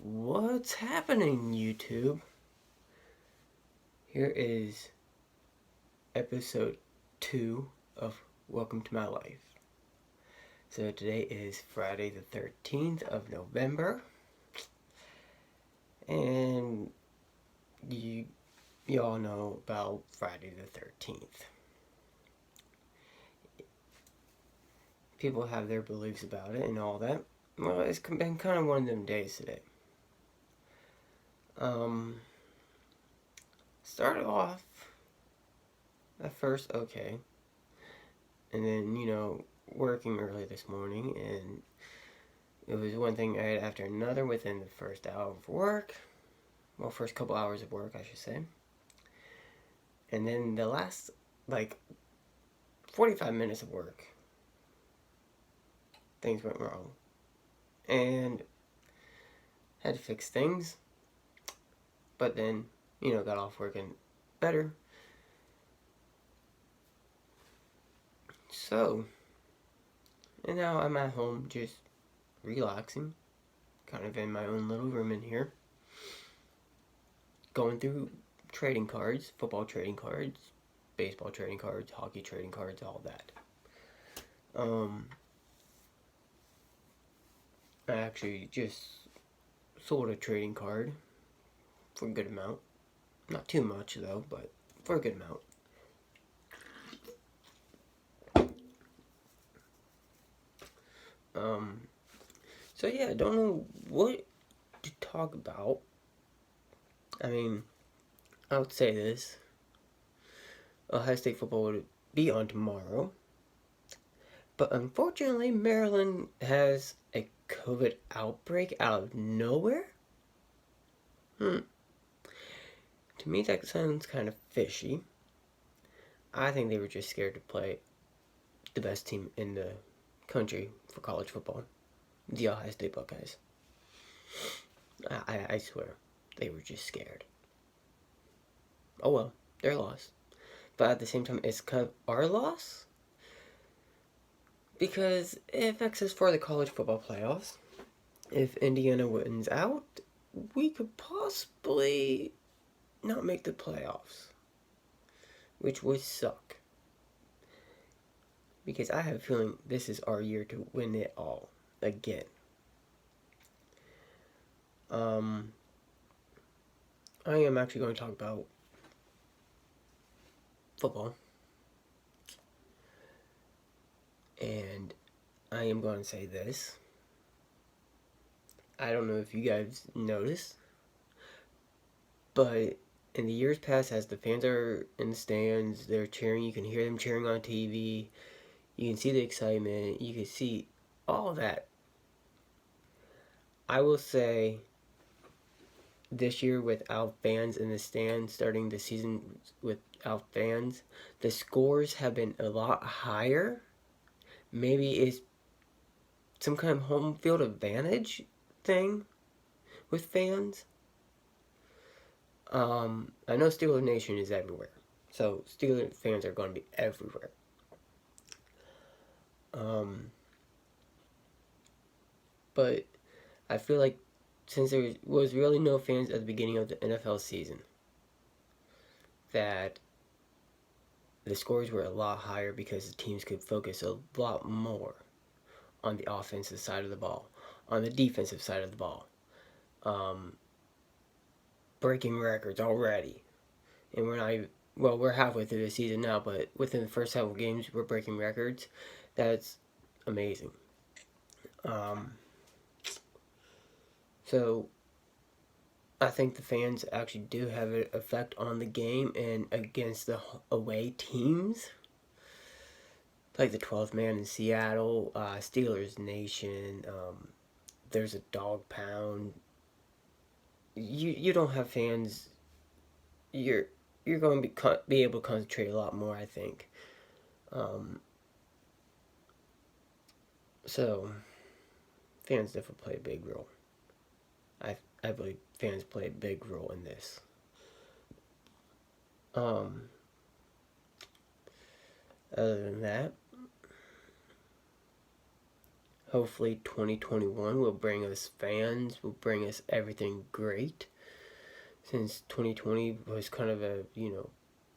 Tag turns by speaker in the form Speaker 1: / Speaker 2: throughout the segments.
Speaker 1: What's happening, YouTube? Here is episode 2 of Welcome to My Life. So today is Friday the 13th of November. And you all know about Friday the 13th. People have their beliefs about it and all that. Well, it's been kind of one of them days today. Started off at first okay. And then, working early this morning, and it was one thing after another within the first hour of work. Well, first couple hours of work, I should say. And then the last, 45 minutes of work, things went wrong. And had to fix things. But then, got off working better. So, and now I'm at home just relaxing. Kind of in my own little room in here. Going through trading cards, football trading cards, baseball trading cards, hockey trading cards, all that. I actually just sold a trading card for a good amount. Not too much though, but for a good amount. So yeah, I don't know what to talk about. I mean, I would say this. Ohio State football would be on tomorrow. But unfortunately, Maryland has a COVID outbreak out of nowhere. To me, that sounds kind of fishy. I think they were just scared to play the best team in the country for college football, the Ohio State Buckeyes. I swear, they were just scared. Oh well, they're lost. But at the same time, it's kind of our loss. Because it affects us for the college football playoffs. If Indiana wins out, we could possibly not make the playoffs, which would suck. Because I have a feeling this is our year to win it all again. I am actually going to talk about football. And I am going to say this. I don't know if you guys noticed, but in the years past, as the fans are in the stands, they're cheering, you can hear them cheering on TV, you can see the excitement, you can see all that. I will say this year without fans in the stands, starting the season without fans, the scores have been a lot higher. Maybe it's some kind of home field advantage thing with fans. I know Steeler Nation is everywhere, so Steeler fans are going to be everywhere. But I feel like since there was really no fans at the beginning of the NFL season, that the scores were a lot higher because the teams could focus a lot more on the offensive side of the ball, on the defensive side of the ball. Breaking records already. And we're halfway through the season now, but within the first several games, we're breaking records. That's amazing. So, I think the fans actually do have an effect on the game and against the away teams. Like the 12th man in Seattle, Steelers Nation, there's a dog pound. You don't have fans. You're going to be able to concentrate a lot more, I think. So fans definitely play a big role. I believe fans play a big role in this. Other than that, Hopefully 2021 will bring us fans, will bring us everything great. Since 2020 was kind of a,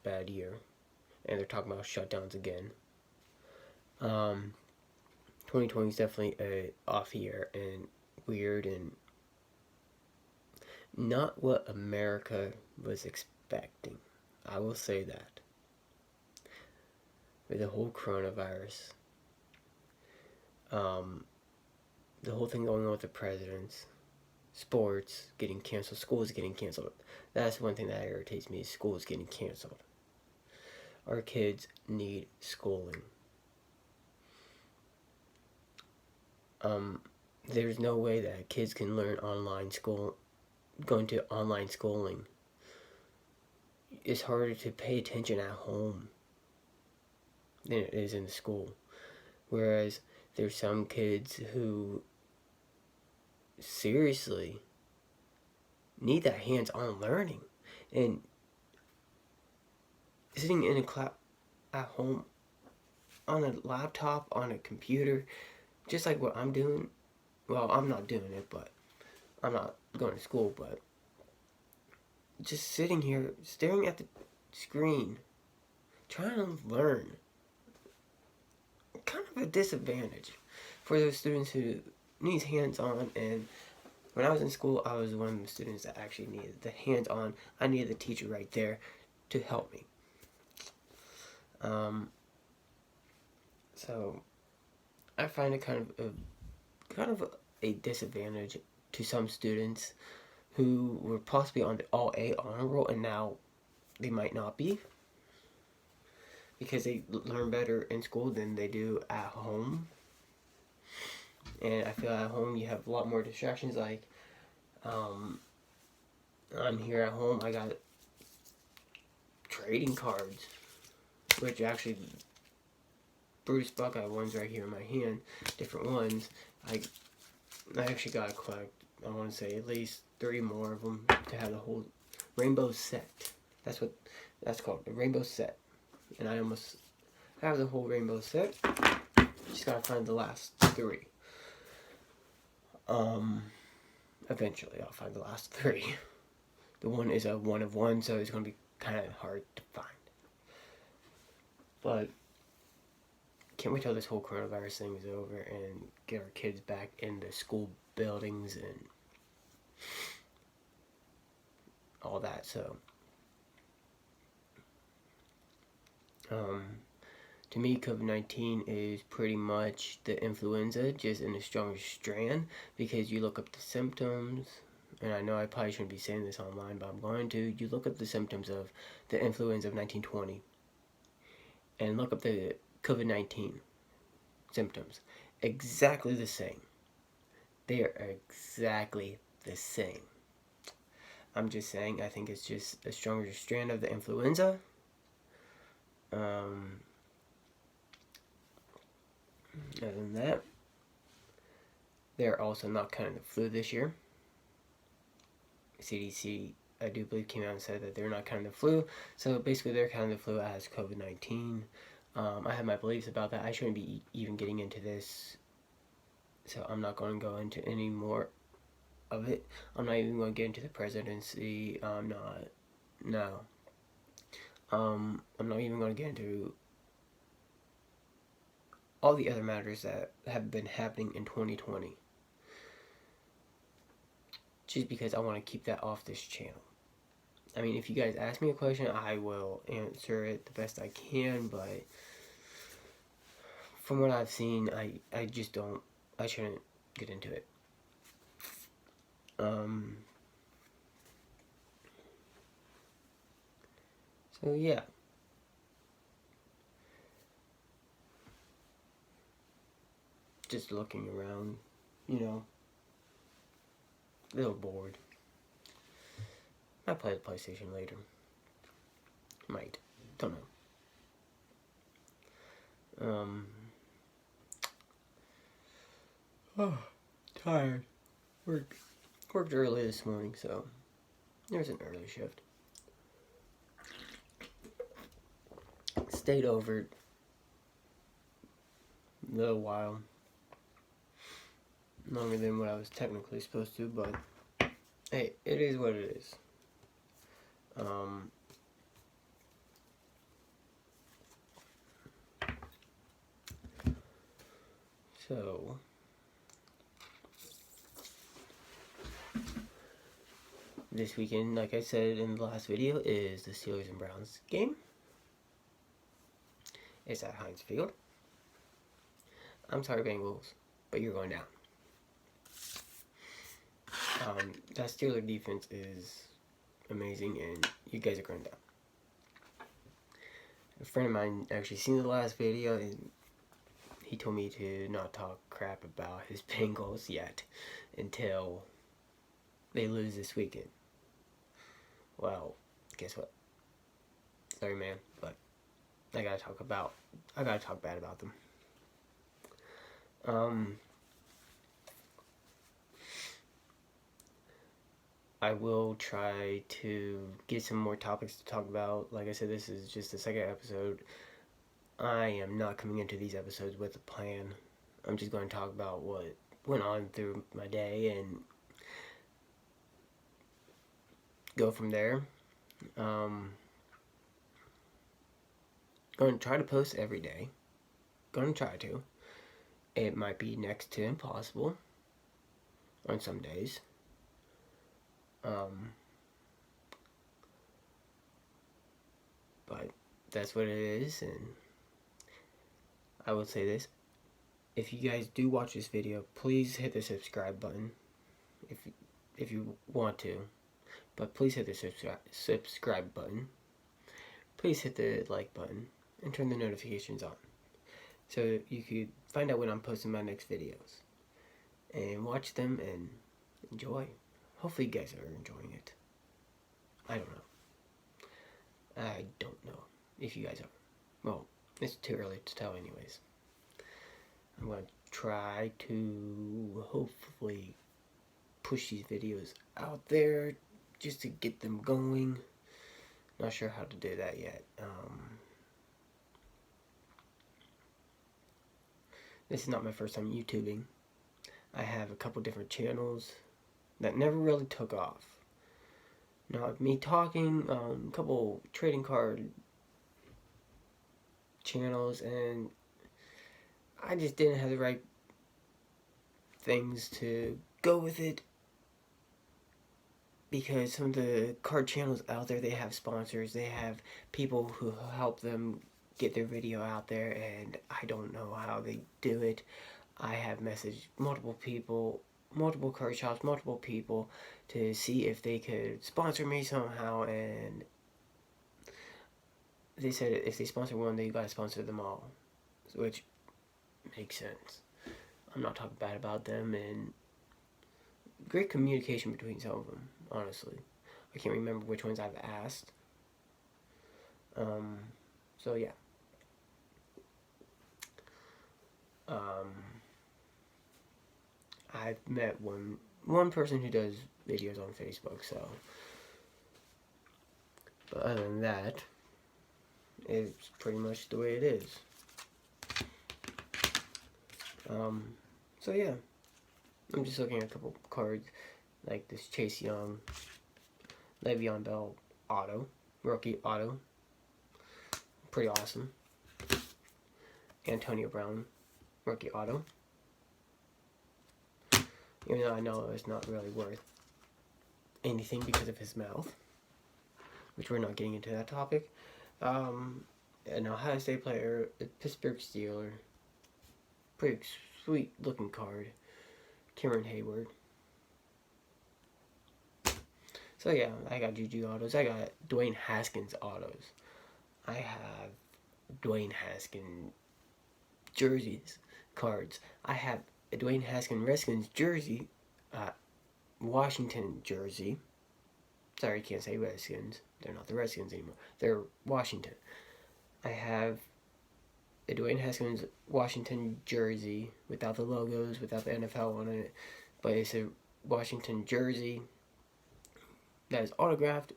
Speaker 1: bad year. And they're talking about shutdowns again. 2020 is definitely a off year and weird and not what America was expecting. I will say that. With the whole coronavirus, the whole thing going on with the presidents, sports getting canceled, schools getting canceled. That's one thing that irritates me, is schools getting canceled. Our kids need schooling. There's no way that kids can learn going to online schooling. It's harder to pay attention at home than it is in the school. Whereas there's some kids who seriously need that hands-on learning. And sitting in a class at home on a laptop, on a computer, just like what I'm doing. Well, I'm not doing it, but I'm not going to school, but just sitting here, staring at the screen, trying to learn. Kind of a disadvantage for those students who needs hands-on. And when I was in school, I was one of the students that actually needed the hands-on. I needed the teacher right there to help me. So I find it kind of a disadvantage to some students who were possibly on the all A honor roll, and now they might not be, because they learn better in school than they do at home. And I feel at home you have a lot more distractions. Like, I'm here at home, I got trading cards, which actually Bruce Buckeye ones right here in my hand, different ones. I actually gotta collect, I want to say, at least 3 more of them to have the whole rainbow set. That's what that's called, the rainbow set. And I almost have the whole rainbow set. Just gotta find the last 3. Eventually I'll find the last 3. The one is a 1 of 1, so it's gonna be kind of hard to find. But can't wait till this whole coronavirus thing is over and get our kids back in the school buildings and all that. So, to me, COVID-19 is pretty much the influenza, just in a stronger strand, because you look up the symptoms, and I know I probably shouldn't be saying this online, but I'm going to. You look up the symptoms of the influenza of 1920, and look up the COVID-19 symptoms. Exactly the same. They are exactly the same. I'm just saying, I think it's just a stronger strand of the influenza. Other than that, they're also not counting the flu this year. CDC, I do believe, came out and said that they're not counting the flu. So basically, they're counting the flu as COVID-19. I have my beliefs about that. I shouldn't be even getting into this, so I'm not going to go into any more of it. I'm not even going to get into the presidency. I'm not even going to get into all the other matters that have been happening in 2020. Just because I want to keep that off this channel. I mean, if you guys ask me a question, I will answer it the best I can, but from what I've seen, I just don't, I shouldn't get into it. So yeah. Just looking around, a little bored. Might play the PlayStation later. Might. Don't know. Tired. Worked early this morning, so there's an early shift. Stayed over a little while. longer than what I was technically supposed to, but hey, it is what it is. So this weekend, like I said in the last video, is the Steelers and Browns game. It's at Heinz Field. I'm sorry, Bengals, but you're going down. That Steelers defense is amazing, and you guys are going down. A friend of mine actually seen the last video, and he told me to not talk crap about his Bengals yet until they lose this weekend. Well, guess what? Sorry, man, but I gotta talk bad about them. I will try to get some more topics to talk about. Like I said, this is just the second episode. I am not coming into these episodes with a plan. I'm just going to talk about what went on through my day and go from there. Going to try to post every day. Going to try to. It might be next to impossible on some days. But that's what it is, and I will say this: if you guys do watch this video, please hit the subscribe button if you want to, but please hit the subscribe button. Please hit the like button and turn the notifications on so you could find out when I'm posting my next videos and watch them and enjoy. Hopefully you guys are enjoying it. I don't know if you guys are. Well, it's too early to tell anyways. I'm going to try to hopefully push these videos out there just to get them going. Not sure how to do that yet. This is not my first time YouTubing. I have a couple different channels that never really took off. Now, me talking, a couple trading card channels, and I just didn't have the right things to go with it, because some of the card channels out there, they have sponsors, they have people who help them get their video out there, and I don't know how they do it. I have messaged multiple people, multiple card shops, multiple people to see if they could sponsor me somehow, and they said if they sponsor one, they gotta sponsor them all, which makes sense. I'm not talking bad about them, and great communication between some of them, honestly. I can't remember which ones I've asked. So yeah. I've met one person who does videos on Facebook, so. But other than that, it's pretty much the way it is. So yeah, I'm just looking at a couple cards, like this Chase Young, Le'Veon Bell auto, rookie auto, pretty awesome. Antonio Brown, rookie auto. Even though I know it's not really worth anything because of his mouth, which we're not getting into that topic. An Ohio State player, a Pittsburgh Steeler, pretty sweet looking card, Cameron Hayward. So yeah, I got Juju autos. I got Dwayne Haskins autos. I have Dwayne Haskins jerseys, cards. I have a Dwayne Haskins Redskins jersey, Washington jersey. Sorry, I can't say Redskins. They're not the Redskins anymore. They're Washington. I have a Dwayne Haskins Washington jersey without the logos, without the NFL on it, but it's a Washington jersey that is autographed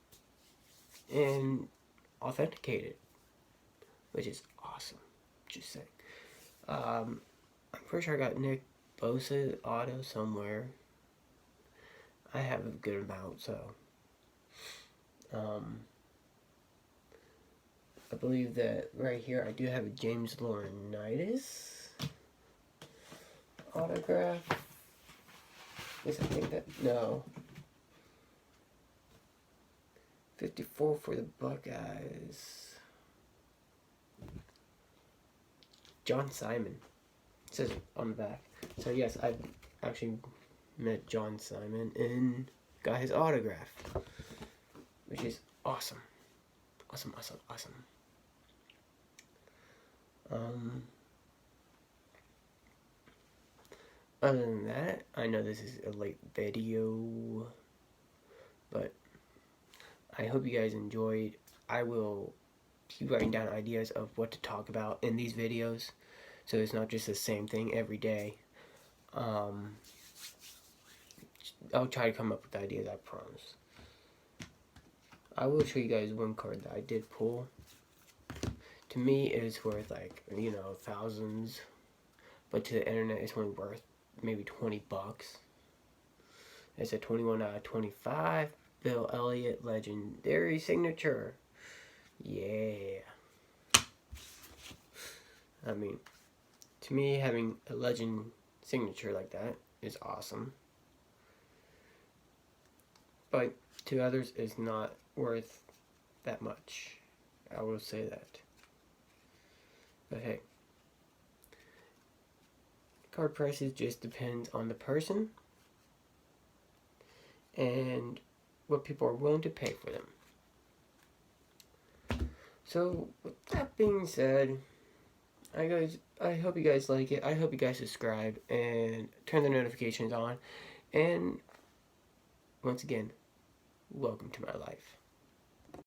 Speaker 1: and authenticated, which is awesome. Just saying. I'm pretty sure I got Nick Bose Auto somewhere. I have a good amount, so I believe that right here I do have a James Laurinaitis autograph. Is I think that no. 54 for the Buckeyes. John Simon. It says on the back. So yes, I've actually met John Simon and got his autograph, which is awesome. Awesome. Other than that, I know this is a late video, but I hope you guys enjoyed. I will keep writing down ideas of what to talk about in these videos, so it's not just the same thing every day. I'll try to come up with ideas, I promise. I will show you guys one card that I did pull. To me, it is worth like, thousands, but to the internet, it's only worth maybe $20. It's a 21 out of 25 Bill Elliott legendary signature. Yeah. I mean, to me, having a legend signature like that is awesome. But to others, it's not worth that much. I will say that. But hey, card prices just depend on the person and what people are willing to pay for them. So with that being said, I hope you guys like it. I hope you guys subscribe and turn the notifications on. And once again, welcome to my life.